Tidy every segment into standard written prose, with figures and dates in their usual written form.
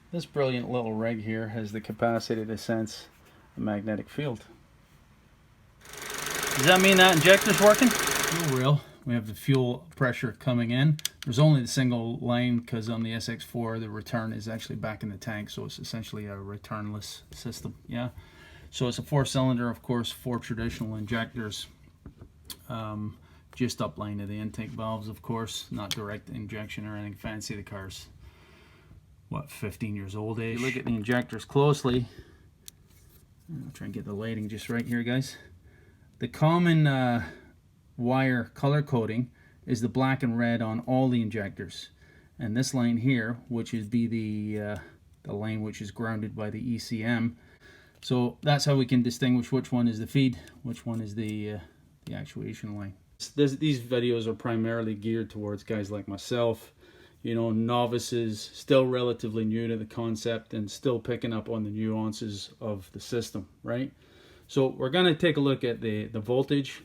This brilliant little rig here has the capacity to sense a magnetic field. Does that mean that injector's working? No real. We have the fuel pressure coming in. There's only the single line because on the SX4 the return is actually back in the tank, so it's essentially a returnless system. Yeah. So it's a 4-cylinder, of course, 4 traditional injectors. Just upline of the intake valves, of course, not direct injection or anything fancy. The car's, what, 15 years old-ish. If you look at the injectors closely, I'll try and get the lighting just right here, guys. The common wire color coding is the black and red on all the injectors, and this line here, which is the line which is grounded by the ECM. So that's how we can distinguish which one is the feed, which one is the actuation line. These videos are primarily geared towards guys like myself, you know, novices, still relatively new to the concept and still picking up on the nuances of the system, right? So we're going to take a look at the voltage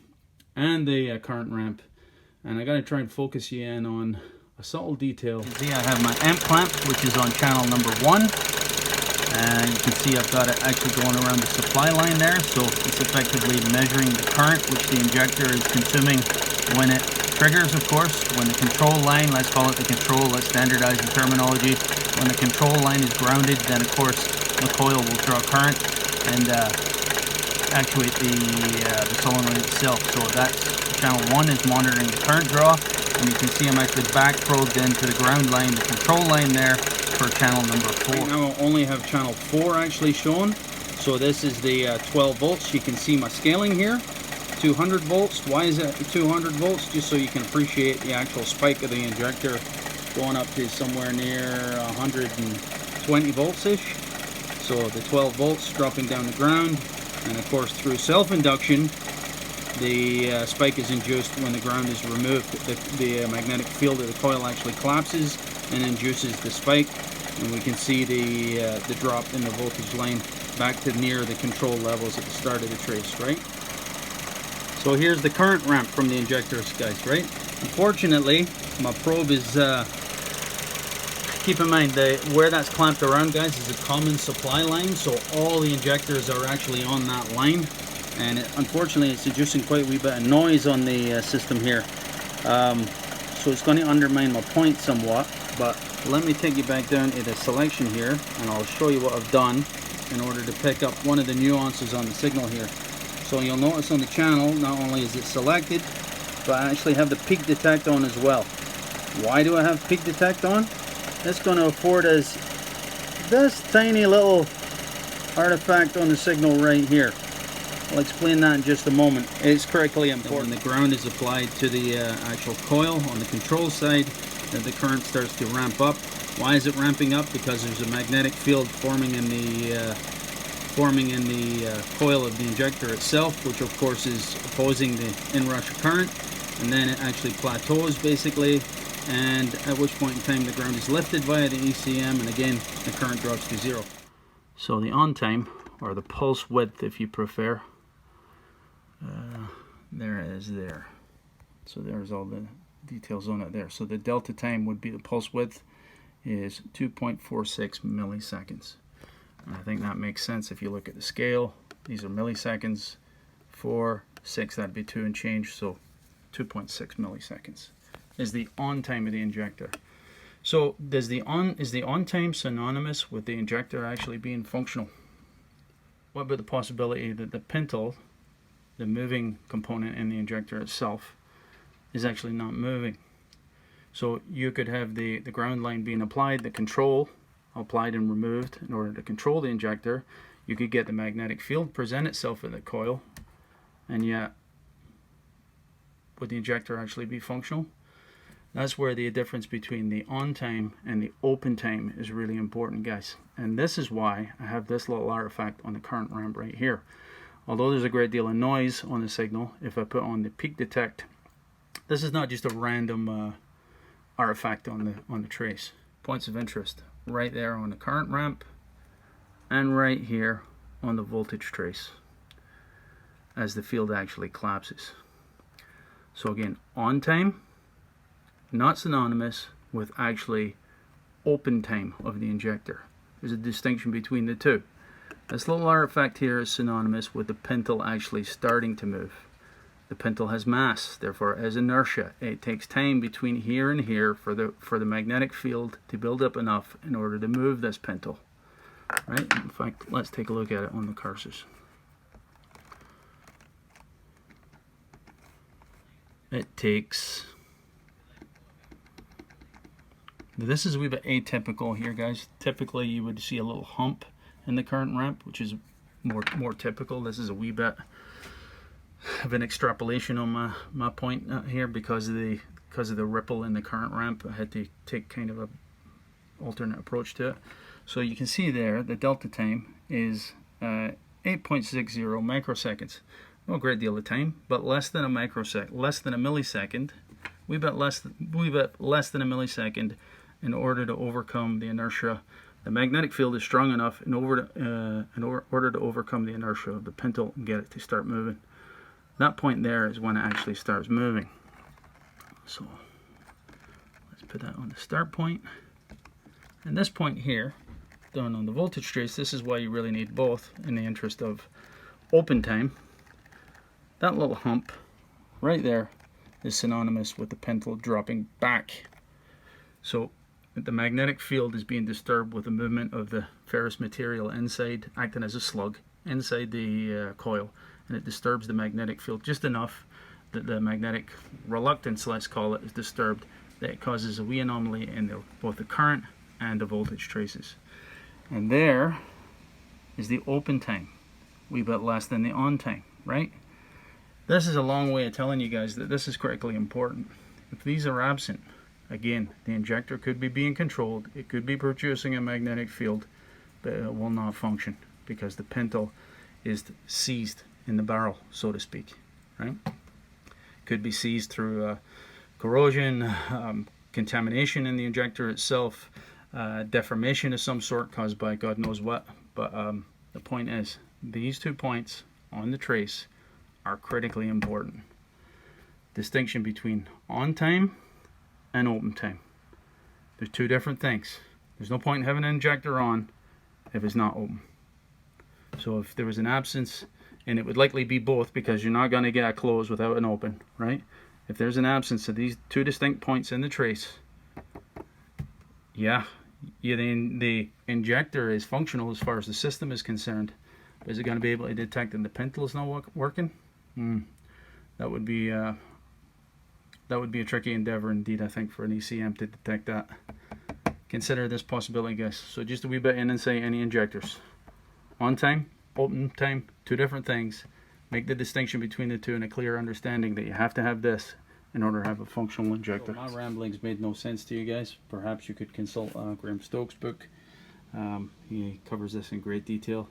and the current ramp, and I'm going to try and focus you in on a subtle detail. See, I have my amp clamp, which is on channel number 1. And you can see I've got it actually going around the supply line there, so it's effectively measuring the current which the injector is consuming when it triggers, of course. When the control line, let's call it the control, let's standardize the terminology. When the control line is grounded, then of course the coil will draw current and actuate the solenoid itself. So that's channel 1 is monitoring the current draw, and you can see I'm actually back probed into the ground line, the control line there, for channel number 4. Right now I only have channel 4 actually shown. So this is the 12 volts. You can see my scaling here, 200 volts. Why is it 200 volts? Just so you can appreciate the actual spike of the injector going up to somewhere near 120 volts-ish. So the 12 volts dropping down the ground, and of course through self-induction the spike is induced when the ground is removed. The magnetic field of the coil actually collapses and induces the spike, and we can see the drop in the voltage line back to near the control levels at the start of the trace, right? So here's the current ramp from the injectors, guys, right? Unfortunately, my probe is, keep in mind, where that's clamped around, guys, is a common supply line, so all the injectors are actually on that line, and unfortunately it's inducing quite a wee bit of noise on the system here. So it's going to undermine my point somewhat. But let me take you back down to the selection here, and I'll show you what I've done in order to pick up one of the nuances on the signal here. So you'll notice on the channel, not only is it selected, but I actually have the peak detect on as well. Why do I have peak detect on? It's going to afford us this tiny little artifact on the signal right here. I'll explain that in just a moment. It's critically important. When the ground is applied to the actual coil on the control side, that the current starts to ramp up. Why is it ramping up? Because there's a magnetic field forming in the coil of the injector itself, which of course is opposing the inrush of current, and then it actually plateaus basically, and at which point in time the ground is lifted via the ECM, and again the current drops to 0. So the on time, or the pulse width if you prefer, there it is there. So there's all the details on it there. So the delta time would be, the pulse width is 2.46 milliseconds. And I think that makes sense if you look at the scale. These are milliseconds. 4, 6, that'd be 2 and change, so 2.6 milliseconds is the on time of the injector. So is the on time synonymous with the injector actually being functional? What about the possibility that the pintle, the moving component in the injector itself, is actually not moving? So you could have the ground line being applied, the control applied and removed in order to control the injector. You could get the magnetic field present itself in the coil, and yet would the injector actually be functional? That's where the difference between the on time and the open time is really important, guys. And this is why I have this little artifact on the current ramp right here. Although there's a great deal of noise on the signal, if I put on the peak detect, this is not just a random artifact on the trace. Points of interest right there on the current ramp, and right here on the voltage trace as the field actually collapses. So again, on time, not synonymous with actually open time of the injector. There's a distinction between the two. This little artifact here is synonymous with the pintle actually starting to move. The pintle has mass, therefore has inertia. It takes time between here and here for the magnetic field to build up enough in order to move this pintle. Right? In fact, let's take a look at it on the cursors. It takes... Now this is a wee bit atypical here, guys. Typically you would see a little hump in the current ramp, which is more typical. This is a wee bit of an extrapolation on my point here because of the ripple in the current ramp. I had to take kind of a alternate approach to it. So you can see there the delta time is 8.60 microseconds. No great deal of time, but less than a microsecond, less than a millisecond. We bet less than a millisecond in order to overcome the inertia. The magnetic field is strong enough in order to overcome the inertia of the pintle and get it to start moving. That point there is when it actually starts moving. So let's put that on the start point. And this point here, down on the voltage trace, this is why you really need both in the interest of open time. That little hump right there is synonymous with the pintle dropping back. So the magnetic field is being disturbed with the movement of the ferrous material inside, acting as a slug inside the coil, and it disturbs the magnetic field just enough that the magnetic reluctance, let's call it, is disturbed, that it causes a wee anomaly in both the current and the voltage traces. And there is the open time, a wee bit less than the on time, right? This is a long way of telling you guys that this is critically important. If these are absent, again, the injector could be being controlled, it could be producing a magnetic field, but it will not function because the pintle is seized in the barrel, so to speak, right? Could be seized through corrosion, contamination in the injector itself, deformation of some sort caused by God knows what. But the point is, these 2 points on the trace are critically important. Distinction between on time and open time. There's 2 different things. There's no point in having an injector on if it's not open. So if there was an absence, and it would likely be both because you're not going to get a close without an open, right? If there's an absence of these 2 distinct points in the trace, yeah, the injector is functional as far as the system is concerned. Is it going to be able to detect that the pintle is not working? That would be a tricky endeavor indeed, I think, for an ECM to detect that. Consider this possibility, guys. So just a wee bit in and say any injectors. On time, open time, 2 different things. Make the distinction between the 2 and a clear understanding that you have to have this in order to have a functional injector. So my ramblings made no sense to you guys. Perhaps you could consult Graham Stokes' book. He covers this in great detail.